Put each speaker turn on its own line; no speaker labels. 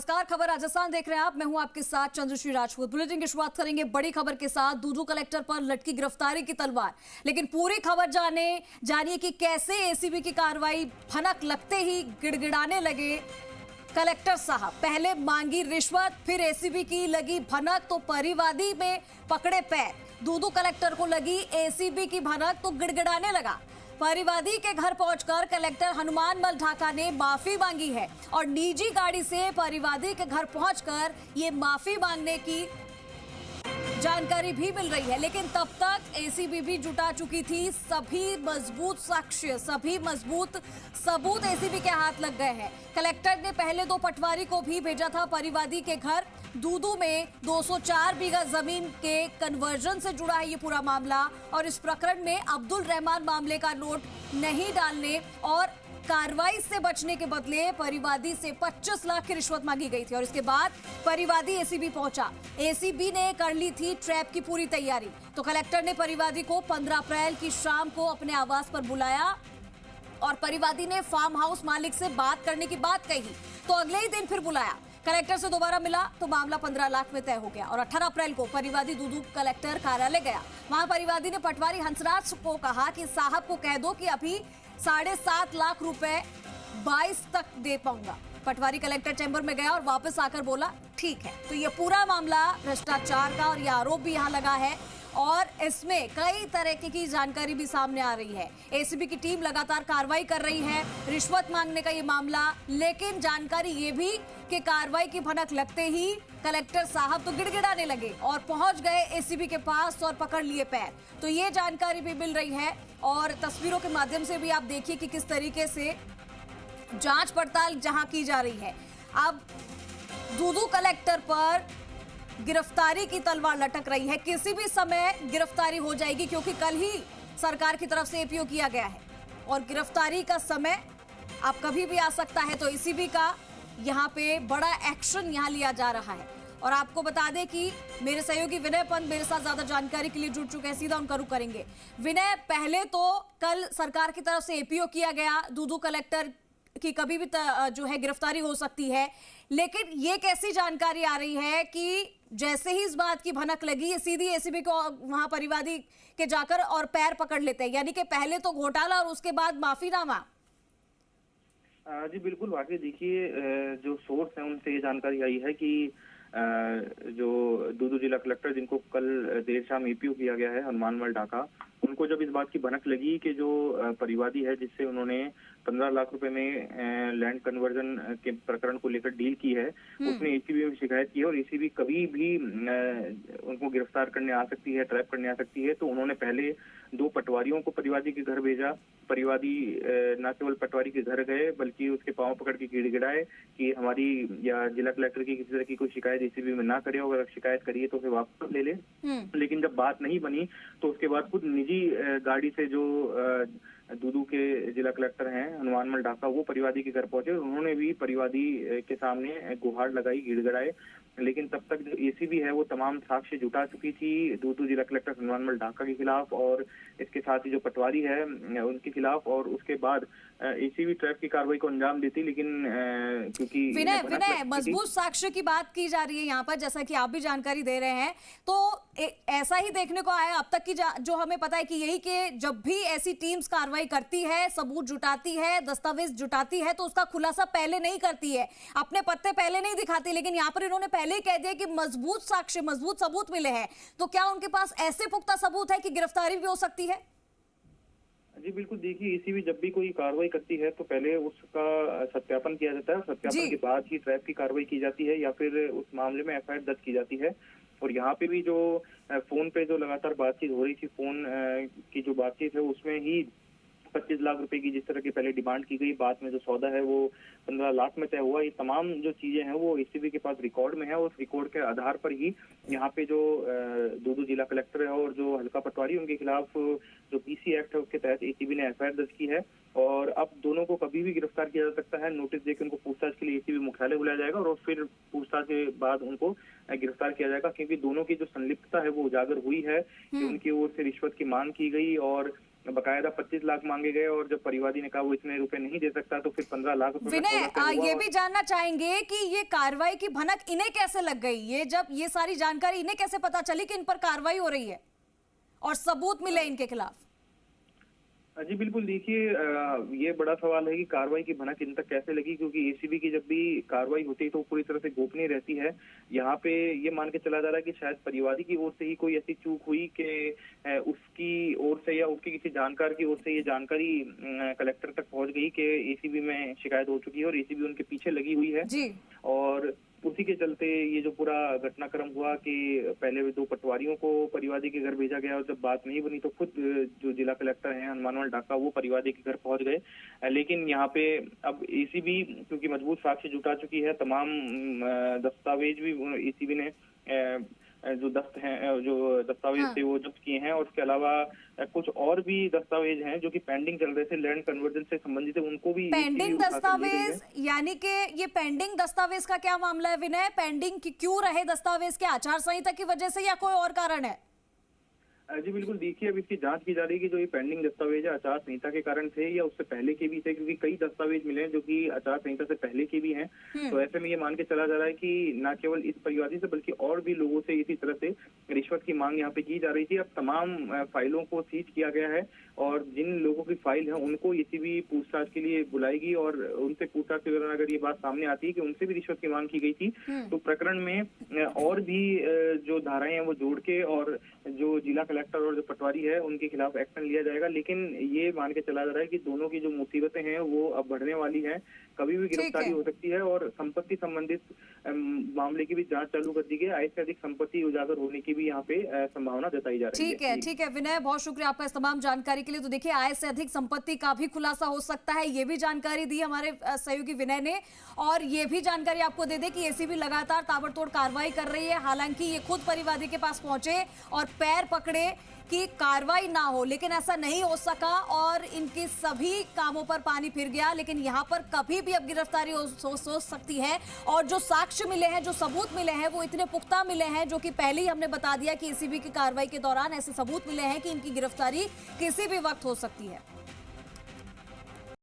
नमस्कार, खबर राजस्थान देख रहे हैं आप। मैं हूं आपके साथ चंद्रश्री राजपूत। बुलेटिन की शुरुआत करेंगे बड़ी खबर के साथ। दूदू कलेक्टर पर लटकी गिरफ्तारी की तलवार। लेकिन पूरी खबर जानिए कि कैसे एसीबी की कार्रवाई भनक लगते ही गिड़गिड़ाने लगे कलेक्टर साहब। पहले मांगी रिश्वत, फिर एसीबी की लगी भनक तो परिवादी में पकड़े पैर। दूदू कलेक्टर को लगी एसीबी की भनक तो गिड़गिड़ाने लगा। परिवादी के घर पहुंचकर कलेक्टर हनुमानमल ढाका ने माफी मांगी है और निजी गाड़ी से परिवादी के घर पहुंचकर ये माफी मांगने की जानकारी भी मिल रही है। लेकिन तब तक एसीबी भी जुटा चुकी थी। सभी मजबूत साक्ष्य, सभी मजबूत सबूत एसीबी के हाथ लग गए हैं। कलेक्टर ने पहले दो पटवारी को भी भेजा था परिवादी के घर। दूदू में 204 बीघा जमीन के कन्वर्जन से जुड़ा है ये पूरा मामला और इस प्रकरण में अब्दुल रहमान मामले का नोट नहीं डालने और कार्रवाई से बचने के बदले परिवादी से 25 लाख की रिश्वत मांगी गई थी और इसके बाद परिवादी एसीबी पहुंचा। एसीबी ने कर ली थी ट्रैप की पूरी तैयारी। तो कलेक्टर ने परिवादी को 15 अप्रैल की शाम को अपने आवास पर बुलाया और परिवादी ने फार्म हाउस मालिक से बात करने की बात कही। तो अगले ही दिन फिर बुलाया, कलेक्टर से दोबारा मिला तो मामला 15 लाख में तय हो गया और 18 अप्रैल को परिवादी दूदू कलेक्टर कार्यालय गया। वहां परिवादी ने पटवारी हंसराज को कहा कि साहब को कह दो कि अभी 7.5 लाख रुपए 22 तक दे पाऊंगा। पटवारी कलेक्टर चैम्बर में गया और वापस आकर बोला ठीक है। तो ये पूरा मामला भ्रष्टाचार का और ये आरोप भी यहाँ लगा है और इसमें कई तरह की जानकारी भी सामने आ रही है। एसीबी की टीम लगातार कार्रवाई कर रही है। रिश्वत मांगने का ये मामला, लेकिन जानकारी ये भी कि कार्रवाई की भनक लगते ही कलेक्टर साहब तो गिड़गिड़ाने लगे और पहुंच गए एसीबी के पास और पकड़ लिए पैर। तो ये जानकारी भी मिल रही है और तस्वीरों के माध्यम से भी आप देखिए कि किस तरीके से जांच पड़ताल जहां की जा रही है। अब दूदू कलेक्टर पर गिरफ्तारी की तलवार लटक रही है। किसी भी समय गिरफ्तारी हो जाएगी क्योंकि कल ही सरकार की तरफ से एपीओ किया गया है और गिरफ्तारी का समय अब कभी भी आ सकता है। तो एसीबी का यहाँ पे बड़ा एक्शन यहाँ लिया जा रहा है। और आपको बता दें कि मेरे सहयोगी विनय पंत मेरे साथ ज्यादा जानकारी के लिए जुड़ चुके हैं। सीधा उनका रुख करेंगे। विनय, पहले तो कल सरकार की तरफ से एपीओ किया गया, दूदू कलेक्टर की कभी भी जो है गिरफ्तारी हो सकती है, लेकिन ये कैसी जानकारी आ रही है कि जैसे ही इस बात की भनक लगी ये सीधी एसीबी को वहां परिवादी के जाकर और पैर पकड़ लेते हैं, यानी कि पहले तो घोटाला और उसके बाद माफीनामा।
जी बिल्कुल, वाकई देखिए जो सोर्स है उनसे ये जानकारी आई है कि जो दूदू जिला कलेक्टर जिनको कल देर शाम एपीओ किया गया है हनुमानमल ढाका, उनको जब इस बात की भनक लगी कि जो परिवादी है जिससे उन्होंने 15 लाख रुपए में लैंड कन्वर्जन के प्रकरण को लेकर डील की है, उसने एसीबी में शिकायत की है और एसीबी कभी भी उनको गिरफ्तार करने आ सकती है, ट्रैप करने आ सकती है। तो उन्होंने पहले दो पटवारियों को परिवादी के घर भेजा। परिवादी न केवल पटवारी के घर गए बल्कि उसके पांव पकड़ के गिड़गिड़ाए कि हमारी या जिला कलेक्टर की किसी तरह की कोई शिकायत एसीबी में ना करे और अगर शिकायत करिए तो फिर वापस ले ले। लेकिन जब बात नहीं बनी तो उसके बाद खुद निजी गाड़ी से जो दूदू के जिला कलेक्टर हैं हनुमानमल ढाका, वो परिवादी के घर पहुंचे। उन्होंने भी परिवादी के सामने गुहार लगाई, गिड़गिड़ाए। लेकिन तब तक जो एसीबी है वो तमाम साक्ष्य जुटा चुकी थी दूदू जिला कलेक्टर हनुमानमल ढाका के खिलाफ और इसके साथ ही जो पटवारी है उनके खिलाफ। और उसके बाद एसीबी ट्रैप की कार्रवाई को अंजाम देती, लेकिन क्योंकि
विनय मजबूत साक्ष्य की बात की जा रही है यहाँ पर, जैसा कि आप भी जानकारी दे रहे हैं, तो ऐसा ही देखने को आया अब तक की जो हमें पता है कि यही कि जब भी ऐसी टीम्स कार्रवाई करती है, सबूत जुटाती है, दस्तावेज जुटाती है, तो उसका खुलासा पहले नहीं करती है, अपने पत्ते पहले नहीं दिखाती। लेकिन यहाँ पर इन्होंने पहले ही कह दिया कि मजबूत साक्ष्य, मजबूत सबूत मिले हैं। तो क्या उनके पास ऐसे पुख्ता सबूत है कि गिरफ्तारी भी हो सकती है?
जी बिल्कुल, देखिए एसीबी जब भी कोई कार्रवाई करती है तो पहले उसका सत्यापन किया जाता है। सत्यापन के बाद ही ट्रैप की कार्रवाई की जाती है या फिर उस मामले में एफआईआर दर्ज की जाती है। और यहाँ पे भी जो फोन पे जो लगातार बातचीत हो रही थी, फोन की जो बातचीत है उसमें ही 25 लाख रुपए की जिस तरह की पहले डिमांड की गई, बाद में जो सौदा है वो 15 लाख में तय हुआ। ये तमाम जो चीजें हैं वो एसीबी के पास रिकॉर्ड में है और उस रिकॉर्ड के आधार पर ही यहाँ पे जो दूदू जिला कलेक्टर है और जो हल्का पटवारी उनके खिलाफ जो पीसी एक्ट है उसके तहत एसीबी ने एफआईआर दर्ज की है। और अब दोनों को कभी भी गिरफ्तार किया जा सकता है। नोटिस देकर उनको पूछताछ के लिए एसीबी मुख्यालय बुलाया जाएगा और फिर पूछताछ के बाद उनको गिरफ्तार किया जाएगा, क्योंकि दोनों की जो संलिप्तता है वो उजागर हुई है कि उनकी ओर से रिश्वत की मांग की गई और बकायदा 25 लाख मांगे गए और जब परिवादी ने कहा वो इतने रुपए नहीं दे सकता तो फिर 15 लाख रुपए
विनय, ये भी जानना चाहेंगे कि ये कार्रवाई की भनक इन्हें कैसे लग गई, ये जब ये सारी जानकारी इन्हें कैसे पता चली कि इन पर कार्रवाई हो रही है और सबूत मिले इनके खिलाफ?
जी बिल्कुल, देखिए ये बड़ा सवाल है कि कार्रवाई की भनक इन तक कैसे लगी, क्योंकि एसीबी की जब भी कार्रवाई होती है तो पूरी तरह से गोपनीय रहती है। यहाँ पे ये मान के चला जा रहा है कि शायद परिवादी की ओर से ही कोई ऐसी चूक हुई कि उसकी ओर से या उसके किसी जानकार की ओर से ये जानकारी कलेक्टर तक पहुंच गई कि एसीबी में शिकायत हो चुकी है और एसीबी उनके पीछे लगी हुई है
जी।
और उसी के चलते ये जो पूरा घटनाक्रम हुआ कि पहले 2 पटवारियों को परिवादी के घर भेजा गया और जब बात नहीं बनी तो खुद जो जिला कलेक्टर हैं हनुमानवाल डाका वो परिवादी के घर पहुंच गए। लेकिन यहाँ पे अब एसीबी क्योंकि मजबूत साक्ष्य जुटा चुकी है, तमाम दस्तावेज भी एसीबी ने जो दस्तावेज थे वो जब्त किए हैं और उसके अलावा कुछ और भी दस्तावेज हैं जो कि पेंडिंग चल रहे थे, लैंड कन्वर्जन से संबंधित है, उनको भी
पेंडिंग दस्तावेज। यानी कि ये पेंडिंग दस्तावेज का क्या मामला है विनय? पेंडिंग क्यों रहे दस्तावेज? के आचार संहिता की वजह से या कोई और कारण है?
जी बिल्कुल, देखिए अब इसकी जांच की जा रही है कि जो ये पेंडिंग दस्तावेज है आचार संहिता के कारण थे या उससे पहले के भी थे, क्योंकि कई दस्तावेज मिले हैं जो कि आचार संहिता से पहले के भी हैं। तो ऐसे में ये मान के चला जा रहा है कि न केवल इस परिवादी से बल्कि और भी लोगों से इसी तरह से रिश्वत की मांग यहाँ पे की जा रही थी। अब तमाम फाइलों को सीज किया गया है और जिन लोगों की फाइल है उनको एसीबी पूछताछ के लिए बुलाएगी और उनसे पूछताछ के दौरान अगर ये बात सामने आती है कि उनसे भी रिश्वत की मांग की गई थी तो प्रकरण में और भी जो धाराएं हैं वो जोड़ के और जो जिला कलेक्टर और जो पटवारी है उनके खिलाफ एक्शन लिया जाएगा। लेकिन ये मान के चला जा रहा है कि दोनों की जो मुसीबतें हैं वो अब बढ़ने वाली हैं, कभी भी गिरफ्तारी हो सकती है और संपत्ति संबंधित मामले की भी जांच चालू कर दी गई है। आय से अधिक संपत्ति उजागर होने की भी यहाँ पे संभावना जताई जा रही है।
ठीक है विनय, बहुत शुक्रिया आपका इस तमाम जानकारी के लिए। तो देखिए, आय से अधिक संपत्ति का भी खुलासा हो सकता है, ये भी जानकारी दी हमारे सहयोगी विनय ने। और ये भी जानकारी आपको दे दे कि एसीबी लगातार ताबड़तोड़ कार्रवाई कर रही है। हालांकि ये खुद परिवादी के पास पहुंचे और पैर पकड़े कि कार्रवाई ना हो, लेकिन ऐसा नहीं हो सका और इनके सभी कामों पर पानी फिर गया। लेकिन यहाँ पर कभी भी अब गिरफ्तारी हो सकती है और जो साक्ष्य मिले हैं, जो सबूत मिले हैं वो इतने पुख्ता मिले हैं जो कि पहले ही हमने बता दिया कि एसीबी की कार्रवाई के दौरान ऐसे सबूत मिले हैं कि इनकी गिरफ्तारी किसी भी वक्त हो सकती है।